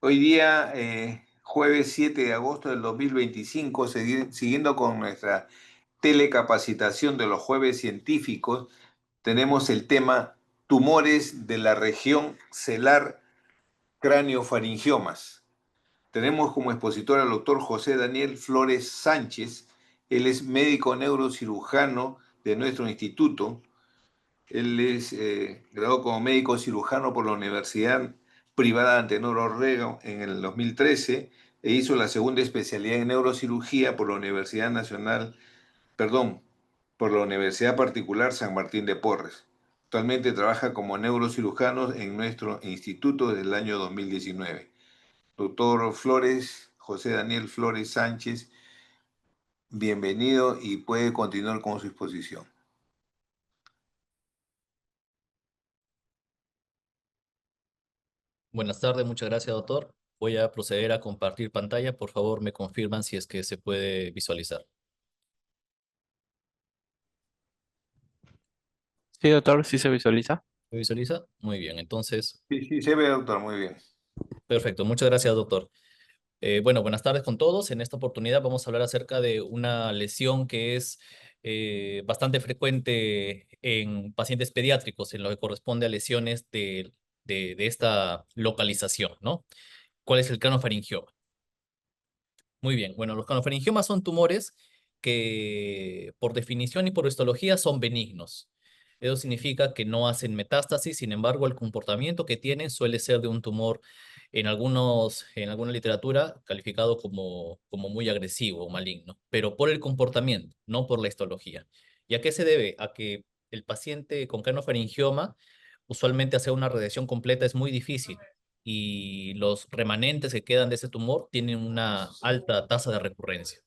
Hoy día, jueves 7 de agosto del 2025, siguiendo con nuestra telecapacitación de los jueves científicos, tenemos el tema tumores de la región celar craneofaringiomas. Tenemos como expositor al doctor José Daniel Flores Sánchez. Él es médico neurocirujano de nuestro instituto. Él es graduado como médico cirujano por la Universidad Privada Antenor Orrego en el 2013 e hizo la segunda especialidad en neurocirugía por la Universidad Nacional, perdón, por la Universidad Particular San Martín de Porres. Actualmente trabaja como neurocirujano en nuestro instituto desde el año 2019. Doctor Flores, José Daniel Flores Sánchez, bienvenido y puede continuar con su exposición. Buenas tardes, muchas gracias, doctor. Voy a proceder a compartir pantalla. Por favor, me confirman si es que se puede visualizar. Sí, doctor, sí se visualiza. ¿Se visualiza? Muy bien, entonces, Sí, sí, se ve, doctor, muy bien. perfecto. Muchas gracias, doctor. Bueno, buenas tardes con todos. En esta oportunidad vamos a hablar acerca de una lesión que es bastante frecuente en pacientes pediátricos, en lo que corresponde a lesiones de esta localización, ¿no? ¿Cuál es el cranofaringioma? Muy bien, bueno, los craniofaringiomas son tumores que por definición y por histología son benignos. Eso significa que no hacen metástasis, sin embargo, el comportamiento que tienen suele ser de un tumor en alguna literatura calificado como muy agresivo o maligno, pero por el comportamiento, no por la histología. ¿Y a qué se debe? A que el paciente con craniofaringioma usualmente hacer una radiación completa es muy difícil y los remanentes que quedan de ese tumor tienen una alta tasa de recurrencia.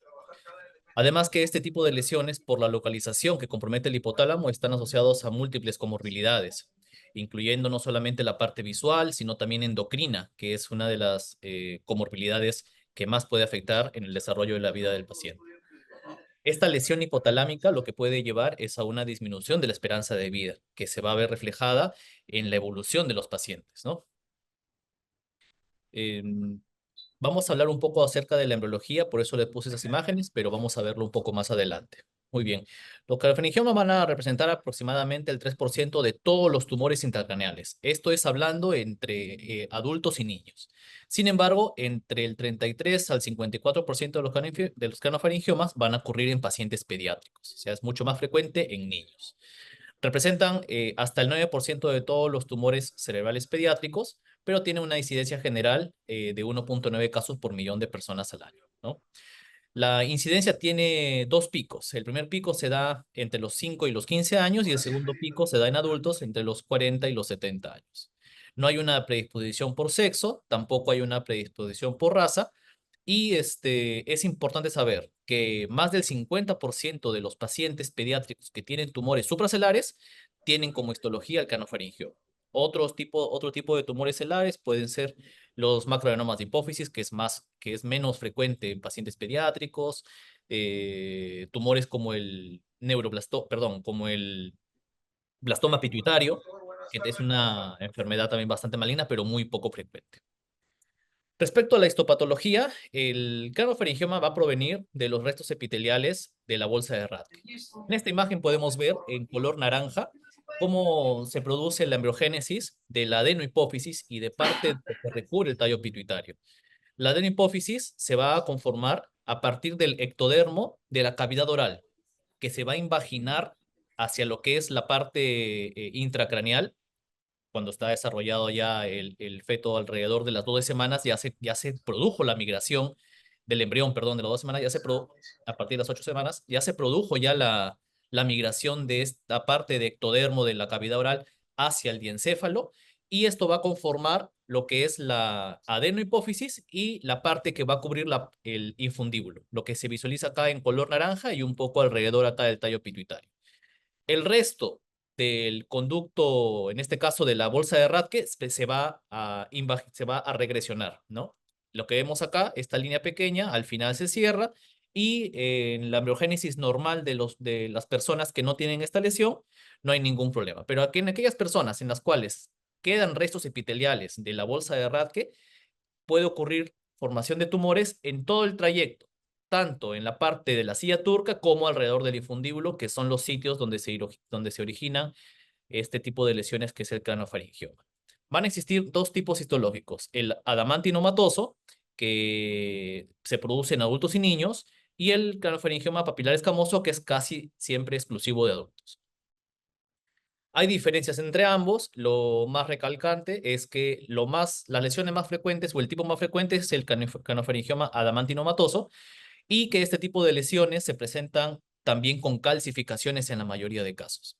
Además que este tipo de lesiones, por la localización que compromete el hipotálamo, están asociados a múltiples comorbilidades, incluyendo no solamente la parte visual, sino también endocrina, que es una de las comorbilidades que más puede afectar en el desarrollo de la vida del paciente. Esta lesión hipotalámica lo que puede llevar es a una disminución de la esperanza de vida, que se va a ver reflejada en la evolución de los pacientes, ¿no? Em, Vamos a hablar un poco acerca de la embriología, por eso le puse esas imágenes, pero vamos a verlo un poco más adelante. Muy bien. Los craniofaringiomas van a representar aproximadamente el 3% de todos los tumores intracraneales. Esto es hablando entre adultos y niños. Sin embargo, entre el 33 al 54% de los craniofaringiomas van a ocurrir en pacientes pediátricos, o sea, es mucho más frecuente en niños. Representan hasta el 9% de todos los tumores cerebrales pediátricos, pero tiene una incidencia general de 1,9 casos por millón de personas al año, ¿no? La incidencia tiene dos picos. El primer pico se da entre los 5 y los 15 años y el segundo pico se da en adultos entre los 40 y los 70 años. No hay una predisposición por sexo, tampoco hay una predisposición por raza, y es importante saber que más del 50% de los pacientes pediátricos que tienen tumores supracelares tienen como histología el canofaringio. Otro tipo de tumores celares pueden ser los macroadenomas de hipófisis, que es menos frecuente en pacientes pediátricos, tumores como como el blastoma pituitario, que es una enfermedad también bastante maligna, pero muy poco frecuente. Respecto a la histopatología, el craniofaringioma va a provenir de los restos epiteliales de la bolsa de Rathke. En esta imagen podemos ver en color naranja cómo se produce la embriogénesis de la adenohipófisis y de parte de que recubre el tallo pituitario. La adenohipófisis se va a conformar a partir del ectodermo de la cavidad oral, que se va a invaginar hacia lo que es la parte intracraneal cuando está desarrollado ya el feto alrededor de las 12 semanas, ya se produjo la migración del embrión, perdón, de las 12 semanas, a partir de las 8 semanas, ya se produjo ya la migración de esta parte de ectodermo de la cavidad oral hacia el diencéfalo, y esto va a conformar lo que es la adenohipófisis y la parte que va a cubrir el infundíbulo, lo que se visualiza acá en color naranja y un poco alrededor acá del tallo pituitario. El resto del conducto, en este caso de la bolsa de Rathke, se va a regresionar, ¿no? Lo que vemos acá, esta línea pequeña, al final se cierra y en la embriogénesis normal de las personas que no tienen esta lesión, no hay ningún problema. Pero aquí en aquellas personas en las cuales quedan restos epiteliales de la bolsa de Rathke, puede ocurrir formación de tumores en todo el trayecto, tanto en la parte de la silla turca como alrededor del infundíbulo, que son los sitios donde se originan este tipo de lesiones que es el craniofaringioma. Van a existir dos tipos histológicos, el adamantinomatoso, que se produce en adultos y niños, y el craniofaringioma papilar escamoso, que es casi siempre exclusivo de adultos. Hay diferencias entre ambos. Lo más recalcante es que las lesiones más frecuentes o el tipo más frecuente es el craniofaringioma adamantinomatoso, y que este tipo de lesiones se presentan también con calcificaciones en la mayoría de casos.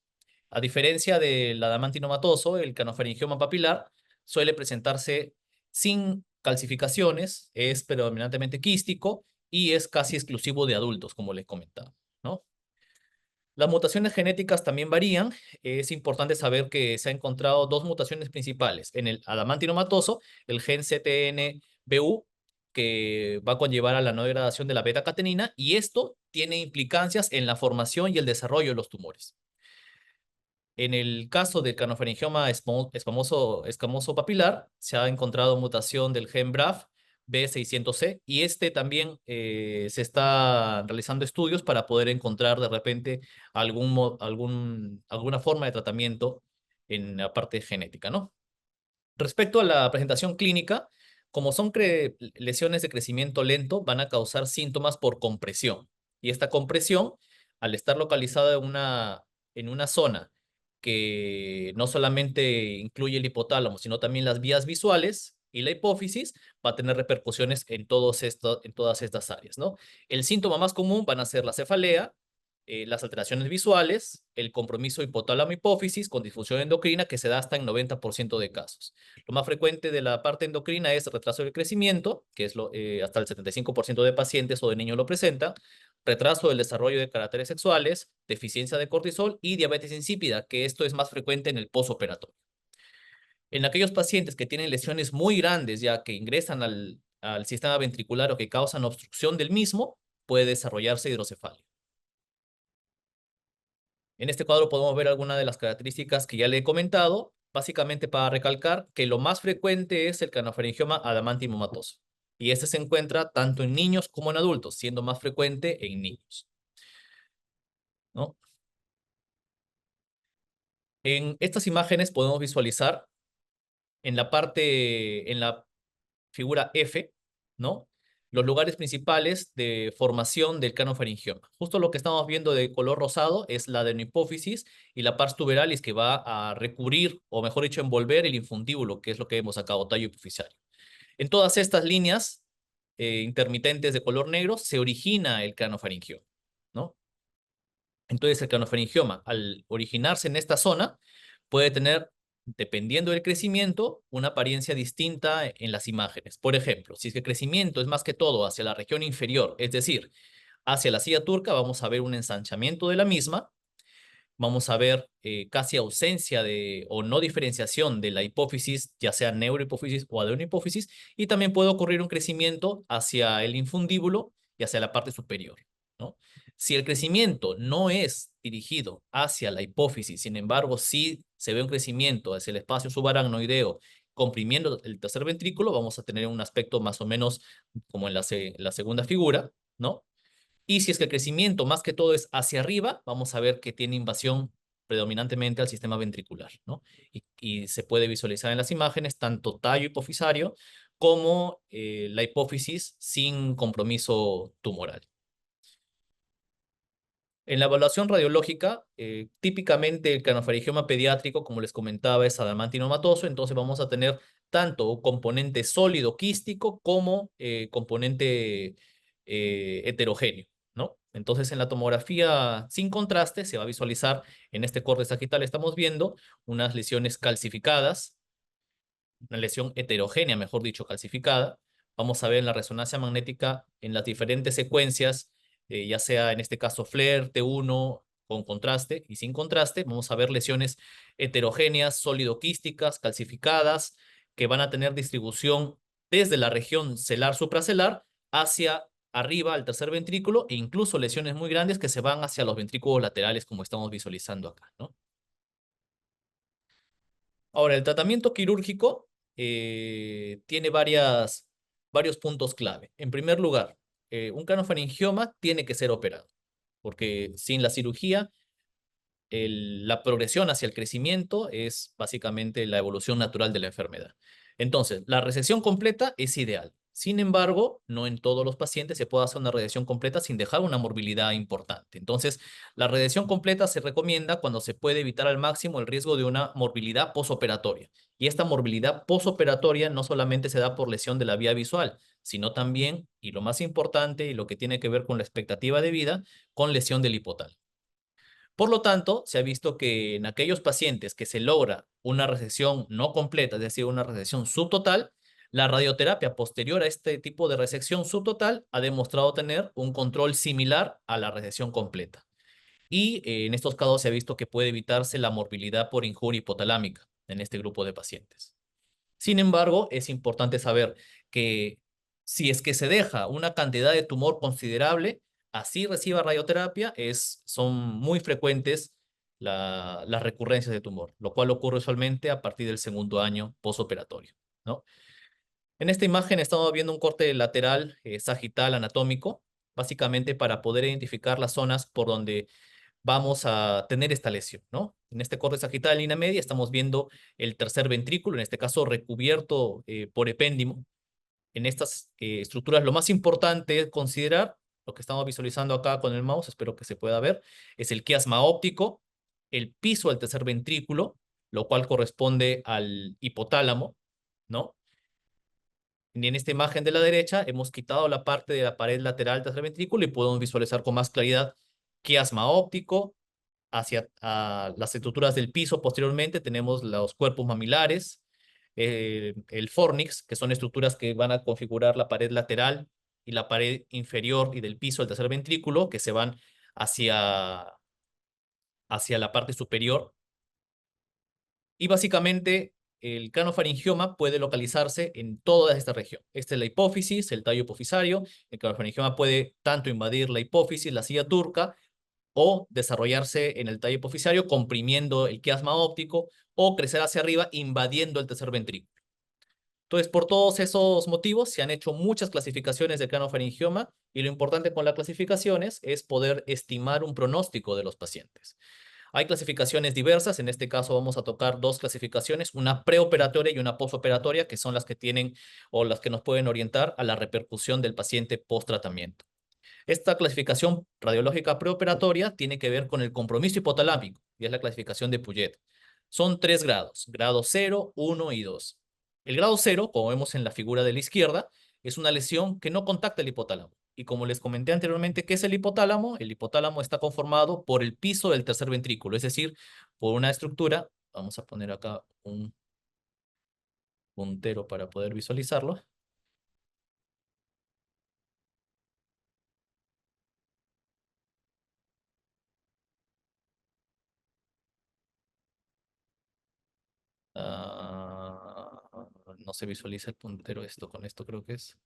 A diferencia del adamantinomatoso, el craniofaringioma papilar suele presentarse sin calcificaciones, es predominantemente quístico y es casi exclusivo de adultos, como les comentaba, ¿no? Las mutaciones genéticas también varían. Es importante saber que se han encontrado dos mutaciones principales. En el adamantinomatoso, el gen CTNBU, que va a conllevar a la no degradación de la beta-catenina, y esto tiene implicancias en la formación y el desarrollo de los tumores. En el caso del craniofaringioma escamoso papilar, se ha encontrado mutación del gen BRAF B600C, y este también se está realizando estudios para poder encontrar de repente alguna forma de tratamiento en la parte genética, ¿no? Respecto a la presentación clínica, como son lesiones de crecimiento lento, van a causar síntomas por compresión. Y esta compresión, al estar localizada en una zona que no solamente incluye el hipotálamo, sino también las vías visuales y la hipófisis, va a tener repercusiones en todas estas áreas, ¿no? El síntoma más común van a ser la cefalea, las alteraciones visuales, el compromiso hipotálamo-hipófisis con disfunción endocrina, que se da hasta en 90% de casos. Lo más frecuente de la parte endocrina es retraso del crecimiento, que es hasta el 75% de pacientes o de niños lo presentan, retraso del desarrollo de caracteres sexuales, deficiencia de cortisol y diabetes insípida, que esto es más frecuente en el posoperatorio. En aquellos pacientes que tienen lesiones muy grandes, ya que ingresan al sistema ventricular o que causan obstrucción del mismo, puede desarrollarse hidrocefalia. En este cuadro podemos ver algunas de las características que ya le he comentado, básicamente para recalcar que lo más frecuente es el craniofaringioma adamantinomatoso, y este se encuentra tanto en niños como en adultos, siendo más frecuente en niños, ¿no? En estas imágenes podemos visualizar en la figura F, ¿no? Los lugares principales de formación del craniofaringioma. Justo lo que estamos viendo de color rosado es la adenohipófisis y la pars tuberalis, que va a recubrir, o mejor dicho, envolver el infundíbulo, que es lo que vemos acá, o tallo hipofisario. En todas estas líneas intermitentes de color negro se origina el craniofaringioma, ¿no? Entonces el craniofaringioma, al originarse en esta zona, puede tener, dependiendo del crecimiento, una apariencia distinta en las imágenes. Por ejemplo, si es que el crecimiento es más que todo hacia la región inferior, es decir, hacia la silla turca, vamos a ver un ensanchamiento de la misma, vamos a ver casi ausencia o no diferenciación de la hipófisis, ya sea neurohipófisis o adenohipófisis, y también puede ocurrir un crecimiento hacia el infundíbulo y hacia la parte superior, ¿no? Si el crecimiento no es dirigido hacia la hipófisis, sin embargo, sí se ve un crecimiento hacia el espacio subaracnoideo, comprimiendo el tercer ventrículo, vamos a tener un aspecto más o menos como en la segunda figura, ¿no? Y si es que el crecimiento más que todo es hacia arriba, vamos a ver que tiene invasión predominantemente al sistema ventricular, ¿no? Y se puede visualizar en las imágenes tanto tallo hipofisario como la hipófisis sin compromiso tumoral. En la evaluación radiológica, típicamente el craniofaringioma pediátrico, como les comentaba, es adamantinomatoso, entonces vamos a tener tanto componente sólido quístico como componente heterogéneo, ¿no? Entonces en la tomografía sin contraste se va a visualizar, en este corte sagital estamos viendo unas lesiones calcificadas, una lesión heterogénea, mejor dicho, calcificada. Vamos a ver en la resonancia magnética en las diferentes secuencias, ya sea en este caso FLAIR, T1, con contraste y sin contraste, vamos a ver lesiones heterogéneas, sólido-quísticas, calcificadas, que van a tener distribución desde la región celar supracelar hacia arriba al tercer ventrículo, e incluso lesiones muy grandes que se van hacia los ventrículos laterales, como estamos visualizando acá, ¿no? Ahora, el tratamiento quirúrgico tiene varias varios puntos clave. En primer lugar, un craniofaringioma tiene que ser operado, porque sin la cirugía, la progresión hacia el crecimiento es básicamente la evolución natural de la enfermedad. Entonces, la resección completa es ideal. Sin embargo, no en todos los pacientes se puede hacer una resección completa sin dejar una morbilidad importante. Entonces, la resección completa se recomienda cuando se puede evitar al máximo el riesgo de una morbilidad posoperatoria. Y esta morbilidad posoperatoria no solamente se da por lesión de la vía visual, sino también, y lo más importante, y lo que tiene que ver con la expectativa de vida, con lesión del hipotálamo. Por lo tanto, se ha visto que en aquellos pacientes que se logra una resección no completa, es decir, una resección subtotal, la radioterapia posterior a este tipo de resección subtotal ha demostrado tener un control similar a la resección completa. Y en estos casos se ha visto que puede evitarse la morbilidad por injuria hipotalámica en este grupo de pacientes. Sin embargo, es importante saber que si es que se deja una cantidad de tumor considerable, así reciba radioterapia, son muy frecuentes las recurrencias de tumor, lo cual ocurre usualmente a partir del segundo año posoperatorio, ¿no? En esta imagen estamos viendo un corte lateral sagital anatómico, básicamente para poder identificar las zonas por donde vamos a tener esta lesión, ¿no? En este corte sagital en línea media estamos viendo el tercer ventrículo, en este caso recubierto por epéndimo. En estas estructuras lo más importante es considerar, lo que estamos visualizando acá con el mouse, espero que se pueda ver, es el quiasma óptico, el piso del tercer ventrículo, lo cual corresponde al hipotálamo, ¿no? Y en esta imagen de la derecha hemos quitado la parte de la pared lateral del tercer ventrículo y podemos visualizar con más claridad quiasma óptico. Hacia las estructuras del piso posteriormente tenemos los cuerpos mamilares, el fornix, que son estructuras que van a configurar la pared lateral y la pared inferior y del piso del tercer ventrículo, que se van hacia, hacia la parte superior. Y básicamente el craniofaringioma puede localizarse en toda esta región. Esta es la hipófisis, el tallo hipofisario. El craniofaringioma puede tanto invadir la hipófisis, la silla turca, o desarrollarse en el tallo hipofisario comprimiendo el quiasma óptico o crecer hacia arriba invadiendo el tercer ventrículo. Entonces, por todos esos motivos se han hecho muchas clasificaciones de craniofaringioma y lo importante con las clasificaciones es poder estimar un pronóstico de los pacientes. Hay clasificaciones diversas, en este caso vamos a tocar dos clasificaciones, una preoperatoria y una posoperatoria, que son las que tienen o las que nos pueden orientar a la repercusión del paciente post-tratamiento. Esta clasificación radiológica preoperatoria tiene que ver con el compromiso hipotalámico y es la clasificación de Puget. Son 3 grados, grado 0, 1 y 2. El grado 0, como vemos en la figura de la izquierda, es una lesión que no contacta el hipotálamo. Y como les comenté anteriormente, ¿qué es el hipotálamo? El hipotálamo está conformado por el piso del tercer ventrículo, es decir, por una estructura, vamos a poner acá un puntero para poder visualizarlo. No se visualiza el puntero con esto creo que es.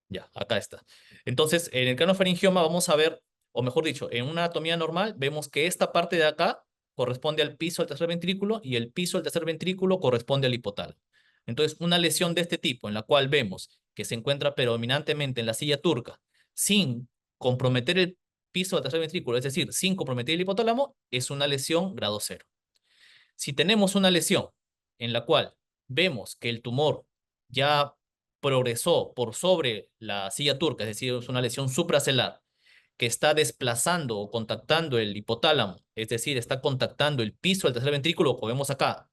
Ya, acá está. Entonces, en el craniofaringioma vamos a ver, o mejor dicho, en una anatomía normal vemos que esta parte de acá corresponde al piso del tercer ventrículo y el piso del tercer ventrículo corresponde al hipotálamo. Entonces, una lesión de este tipo en la cual vemos que se encuentra predominantemente en la silla turca sin comprometer el piso del tercer ventrículo, es decir, sin comprometer el hipotálamo, es una lesión grado 0. Si tenemos una lesión en la cual vemos que el tumor ya progresó por sobre la silla turca, es decir, es una lesión supracelular que está desplazando o contactando el hipotálamo, es decir, está contactando el piso del tercer ventrículo, como vemos acá,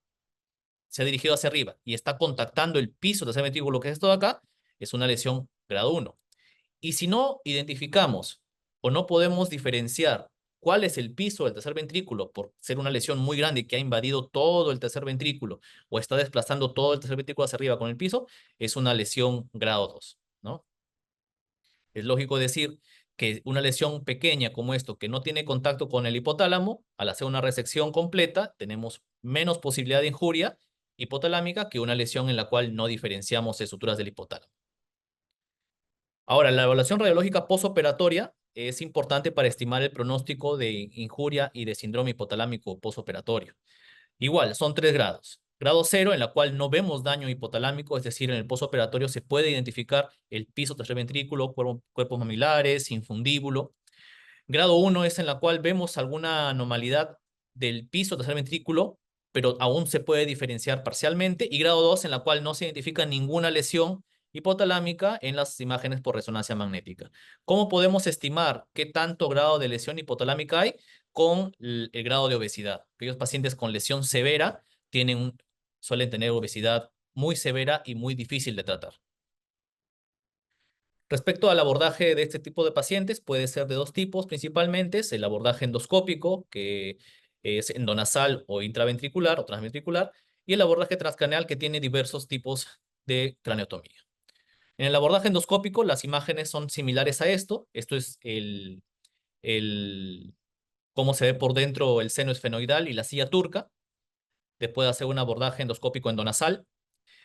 se ha dirigido hacia arriba y está contactando el piso del tercer ventrículo, que es esto de acá, es una lesión grado 1. Y si no identificamos o no podemos diferenciar cuál es el piso del tercer ventrículo por ser una lesión muy grande que ha invadido todo el tercer ventrículo o está desplazando todo el tercer ventrículo hacia arriba con el piso, es una lesión grado 2, ¿no? Es lógico decir que una lesión pequeña como esto, que no tiene contacto con el hipotálamo, al hacer una resección completa, tenemos menos posibilidad de injuria hipotalámica que una lesión en la cual no diferenciamos estructuras del hipotálamo. Ahora, la evaluación radiológica posoperatoria es importante para estimar el pronóstico de injuria y de síndrome hipotalámico posoperatorio. Igual, son 3 grados. Grado 0, en la cual no vemos daño hipotalámico, es decir, en el postoperatorio se puede identificar el piso tercer ventrículo, cuerpos mamilares, infundíbulo. Grado 1 es en la cual vemos alguna anormalidad del piso tercer ventrículo, pero aún se puede diferenciar parcialmente. Y grado 2 en la cual no se identifica ninguna lesión hipotalámica en las imágenes por resonancia magnética. ¿Cómo podemos estimar qué tanto grado de lesión hipotalámica hay? Con el grado de obesidad. Aquellos pacientes con lesión severa suelen tener obesidad muy severa y muy difícil de tratar. Respecto al abordaje de este tipo de pacientes, puede ser de dos tipos principalmente. Es el abordaje endoscópico, que es endonasal o intraventricular o transventricular, y el abordaje transcraneal, que tiene diversos tipos de craneotomía. En el abordaje endoscópico, las imágenes son similares a esto. Esto es cómo se ve por dentro el seno esfenoidal y la silla turca. Después de hacer un abordaje endoscópico endonasal,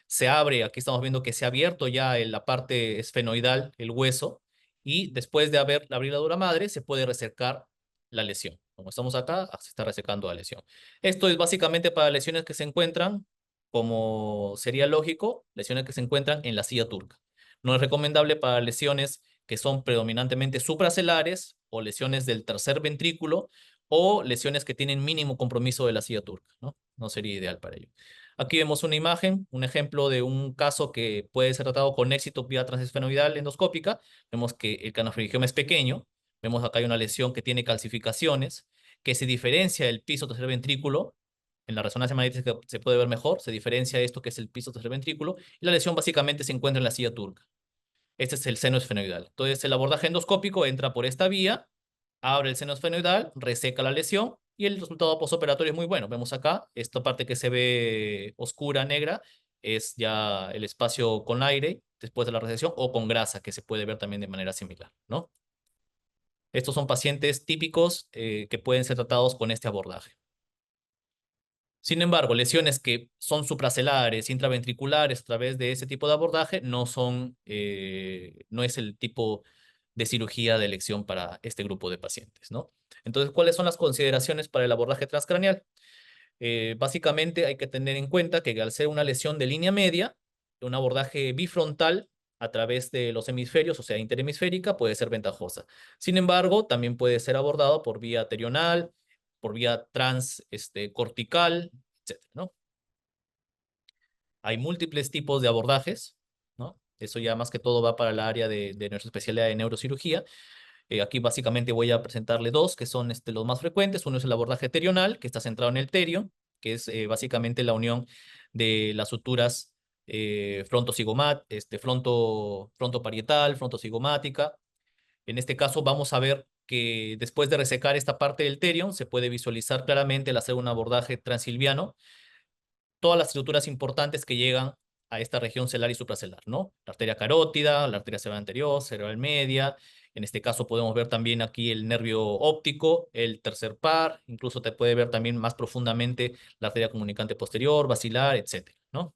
se abre, aquí estamos viendo que se ha abierto ya en la parte esfenoidal, el hueso, y después de abrir la dura madre, se puede resecar la lesión. Como estamos acá, se está resecando la lesión. Esto es básicamente para lesiones que se encuentran, como sería lógico, lesiones que se encuentran en la silla turca. No es recomendable para lesiones que son predominantemente supracelares o lesiones del tercer ventrículo o lesiones que tienen mínimo compromiso de la silla turca, ¿no? No sería ideal para ello. Aquí vemos una imagen, un ejemplo de un caso que puede ser tratado con éxito vía transesfenoidal endoscópica. Vemos que el canaloflexioma es pequeño. Vemos acá hay una lesión que tiene calcificaciones, que se diferencia del piso tercer ventrículo. En la resonancia magnética se puede ver mejor, se diferencia esto que es el piso tercer ventrículo, y la lesión básicamente se encuentra en la silla turca. Este es el seno esfenoidal. Entonces el abordaje endoscópico entra por esta vía, abre el seno esfenoidal, reseca la lesión y el resultado postoperatorio es muy bueno. Vemos acá, esta parte que se ve oscura, negra, es ya el espacio con aire después de la resección o con grasa, que se puede ver también de manera similar, ¿no? Estos son pacientes típicos que pueden ser tratados con este abordaje. Sin embargo, lesiones que son supracelares, intraventriculares a través de ese tipo de abordaje no es el tipo de cirugía de elección para este grupo de pacientes, ¿no? Entonces, ¿cuáles son las consideraciones para el abordaje transcraneal? Básicamente hay que tener en cuenta que al ser una lesión de línea media, un abordaje bifrontal a través de los hemisferios, o sea, interhemisférica, puede ser ventajosa. Sin embargo, también puede ser abordado por vía terional, por vía cortical, etcétera, ¿no? Hay múltiples tipos de abordajes, ¿no? Eso ya más que todo va para el área de nuestra especialidad de neurocirugía. Aquí básicamente voy a presentarle dos, que son los más frecuentes. Uno es el abordaje terional, que está centrado en el terio, que es básicamente la unión de las suturas frontoparietal, frontocigomática. En este caso vamos a ver que después de resecar esta parte del terio, se puede visualizar claramente al hacer un abordaje transilviano todas las estructuras importantes que llegan a esta región celar y supracelar, ¿no? La arteria carótida, la arteria cerebral anterior, cerebral media. En este caso podemos ver también aquí el nervio óptico, el tercer par, incluso te puede ver también más profundamente la arteria comunicante posterior, basilar, etcétera, ¿no?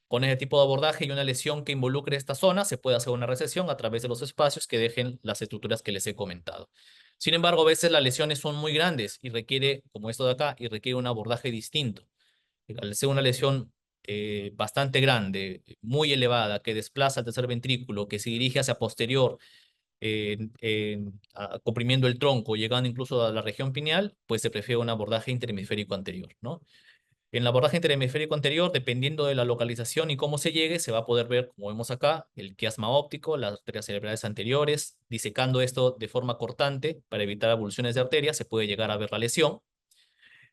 Con ese tipo de abordaje y una lesión que involucre esta zona, se puede hacer una resección a través de los espacios que dejen las estructuras que les he comentado. Sin embargo, a veces las lesiones son muy grandes y requiere, como esto de acá, y requiere un abordaje distinto. Al ser una lesión bastante grande, muy elevada, que desplaza el tercer ventrículo, que se dirige hacia posterior, comprimiendo el tronco, llegando incluso a la región pineal, pues se prefiere un abordaje interhemisférico anterior, ¿no? En el abordaje interhemisférico anterior, dependiendo de la localización y cómo se llegue, se va a poder ver, como vemos acá, el quiasma óptico, las arterias cerebrales anteriores. Disecando esto de forma cortante para evitar avulsiones de arterias, se puede llegar a ver la lesión.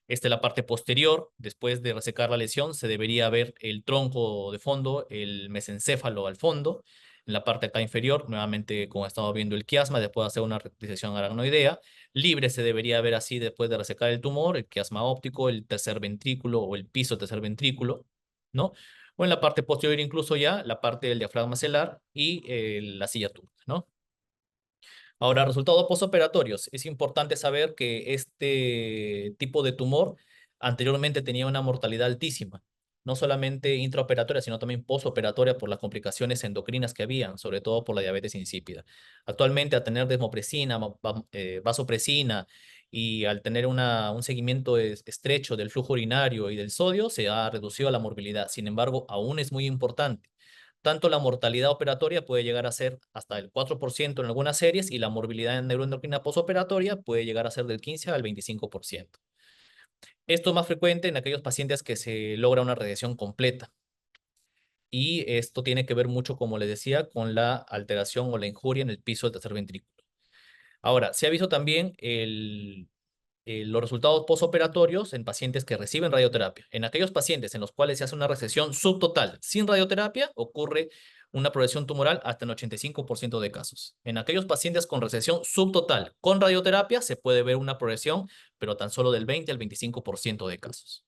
Esta es la parte posterior. Después de resecar la lesión, se debería ver el tronco de fondo, el mesencéfalo al fondo. En la parte acá inferior, nuevamente, como estamos viendo el quiasma, después de hacer una disección aracnoidea. Libre se debería ver así después de resecar el tumor, el quiasma óptico, el tercer ventrículo o el piso tercer ventrículo, ¿no? O en la parte posterior incluso ya la parte del diafragma celular y la silla turca, ¿no? Ahora, resultados postoperatorios. Es importante saber que este tipo de tumor anteriormente tenía una mortalidad altísima, no solamente intraoperatoria, sino también postoperatoria por las complicaciones endocrinas que habían, sobre todo por la diabetes insípida. Actualmente, a tener desmopresina, vasopresina y al tener un seguimiento estrecho del flujo urinario y del sodio, se ha reducido la morbilidad. Sin embargo, aún es muy importante. Tanto la mortalidad operatoria puede llegar a ser hasta el 4% en algunas series y la morbilidad en neuroendocrina postoperatoria puede llegar a ser del 15 al 25%. Esto es más frecuente en aquellos pacientes que se logra una radiación completa. Y esto tiene que ver mucho, como les decía, con la alteración o la injuria en el piso del tercer ventrículo. Ahora, se ha visto también los resultados postoperatorios en pacientes que reciben radioterapia. En aquellos pacientes en los cuales se hace una resección subtotal sin radioterapia, ocurre una progresión tumoral hasta en 85% de casos. En aquellos pacientes con resección subtotal con radioterapia se puede ver una progresión, pero tan solo del 20 al 25% de casos.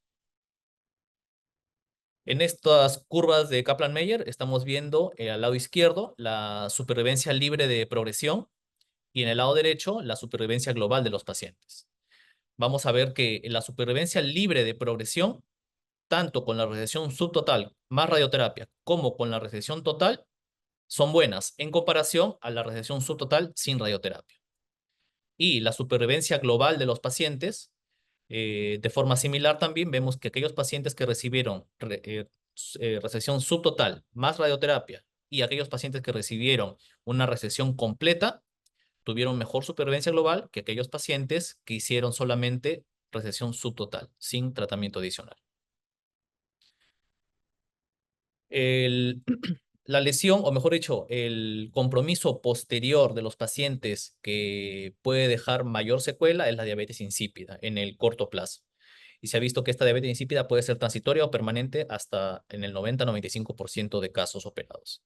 En estas curvas de Kaplan-Meier estamos viendo al lado izquierdo la supervivencia libre de progresión y en el lado derecho la supervivencia global de los pacientes. Vamos a ver que la supervivencia libre de progresión, tanto con la resección subtotal más radioterapia como con la resección total, son buenas en comparación a la resección subtotal sin radioterapia. Y la supervivencia global de los pacientes, de forma similar también vemos que aquellos pacientes que recibieron resección subtotal más radioterapia y aquellos pacientes que recibieron una resección completa tuvieron mejor supervivencia global que aquellos pacientes que hicieron solamente resección subtotal, sin tratamiento adicional. La lesión, o mejor dicho, el compromiso posterior de los pacientes que puede dejar mayor secuela es la diabetes insípida en el corto plazo. Y se ha visto que esta diabetes insípida puede ser transitoria o permanente hasta en el 90-95% de casos operados.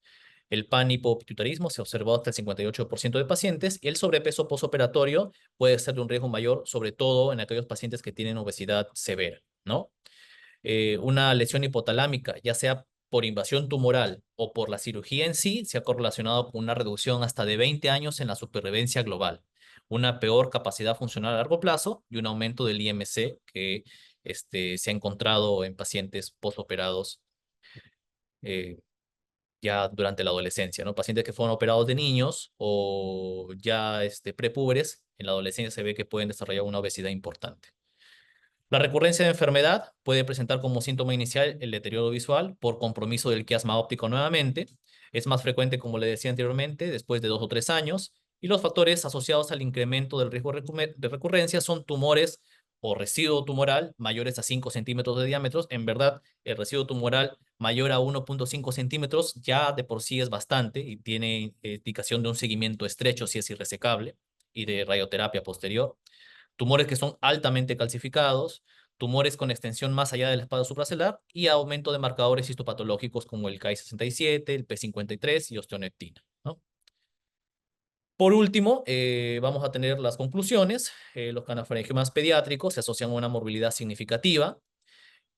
El panhipopituitarismo se ha observado hasta el 58% de pacientes y el sobrepeso posoperatorio puede ser de un riesgo mayor, sobre todo en aquellos pacientes que tienen obesidad severa, ¿no? Una lesión hipotalámica, ya sea por invasión tumoral o por la cirugía en sí, se ha correlacionado con una reducción hasta de 20 años en la supervivencia global, una peor capacidad funcional a largo plazo y un aumento del IMC que se ha encontrado en pacientes postoperados ya durante la adolescencia, ¿no? Pacientes que fueron operados de niños o ya prepúberes, en la adolescencia se ve que pueden desarrollar una obesidad importante. La recurrencia de enfermedad puede presentar como síntoma inicial el deterioro visual por compromiso del quiasma óptico nuevamente. Es más frecuente, como le decía anteriormente, después de 2 o 3 años. Y los factores asociados al incremento del riesgo de recurrencia son tumores o residuo tumoral mayores a 5 centímetros de diámetro. En verdad, el residuo tumoral mayor a 1.5 centímetros ya de por sí es bastante y tiene indicación de un seguimiento estrecho si es irresecable y de radioterapia posterior. Tumores que son altamente calcificados, tumores con extensión más allá del espacio supracelular y aumento de marcadores histopatológicos como el Ki-67, el P53 y osteonectina, ¿no? Por último, vamos a tener las conclusiones. Los cancerangiomas pediátricos se asocian a una morbilidad significativa.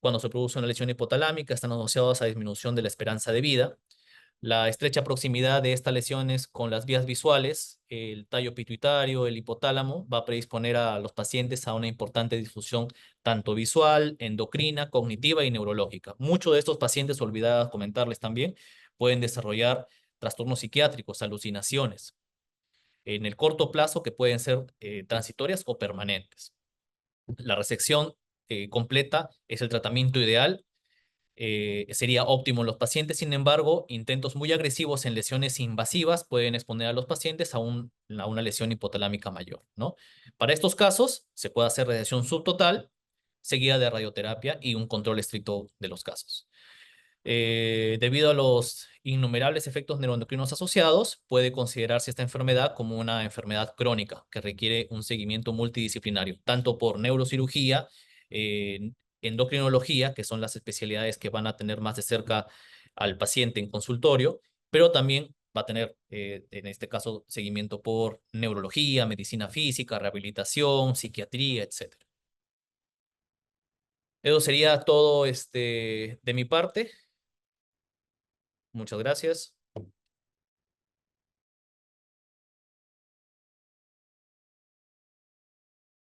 Cuando se produce una lesión hipotalámica, están asociados a disminución de la esperanza de vida. La estrecha proximidad de estas lesiones con las vías visuales, el tallo pituitario, el hipotálamo, va a predisponer a los pacientes a una importante disfunción tanto visual, endocrina, cognitiva y neurológica. Muchos de estos pacientes, olvidaba comentarles también, pueden desarrollar trastornos psiquiátricos, alucinaciones, en el corto plazo que pueden ser transitorias o permanentes. La resección completa es el tratamiento ideal. Sería óptimo en los pacientes. Sin embargo, intentos muy agresivos en lesiones invasivas pueden exponer a los pacientes a una lesión hipotalámica mayor, ¿no? Para estos casos, se puede hacer radiación subtotal, seguida de radioterapia y un control estricto de los casos. Debido a los innumerables efectos neuroendocrinos asociados, puede considerarse esta enfermedad como una enfermedad crónica que requiere un seguimiento multidisciplinario, tanto por neurocirugía, endocrinología, que son las especialidades que van a tener más de cerca al paciente en consultorio, pero también va a tener, en este caso, seguimiento por neurología, medicina física, rehabilitación, psiquiatría, etc. Eso sería todo de mi parte. Muchas gracias.